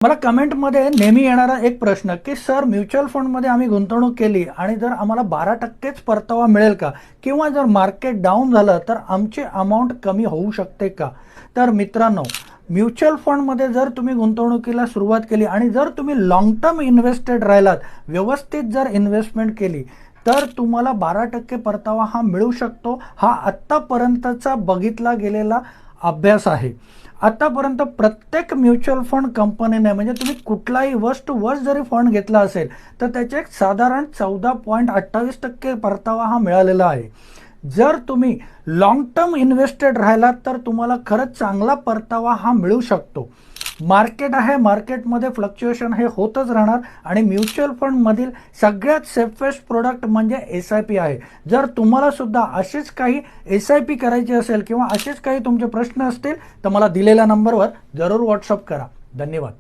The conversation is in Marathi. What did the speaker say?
मला कमेंटमध्ये नेहमी येणारा एक प्रश्न की सर म्युच्युअल फंडमध्ये आम्ही गुंतवणूक केली आणि जर आम्हाला 12%च परतावा मिळेल का, किंवा जर मार्केट डाऊन झालं तर आमची अमाऊंट कमी होऊ शकते का? तर मित्रांनो, म्युच्युअल फंडमध्ये जर तुम्ही गुंतवणुकीला सुरुवात केली आणि जर तुम्ही लॉंग टर्म इन्व्हेस्टेड राहिलात, व्यवस्थित जर इन्व्हेस्टमेंट केली, तर तुम्हाला 12% परतावा हा मिळू शकतो. हा आत्तापर्यंतचा बघितला गेलेला अभ्यास आहे. आतापर्यंत प्रत्येक म्युच्युअल फंड कंपनीने, म्हणजे तुम्ही कुठलाही वर्स्ट टू वर्स्ट जरी फंड घेतला असेल तर त्याचे एक साधारण 14.28% परतावा हा मिळालेला आहे. जर तुम्ही लॉंग टर्म इन्व्हेस्टेड राहिलात तर तुम्हाला खरंच चांगला परतावा हा मिळू शकतो. मार्केट आहे, मार्केटमध्ये फ्लक्च्युएशन हे होतच राहणार आणि म्युच्युअल फंडमधील सगळ्यात सेफेस्ट प्रोडक्ट म्हणजे SIP आहे. जर तुम्हाला सुद्धा अशीच काही SIP करायची असेल किंवा असेच काही तुमचे प्रश्न असतील तर मला दिलेल्या नंबरवर जरूर व्हॉट्सअप करा. धन्यवाद.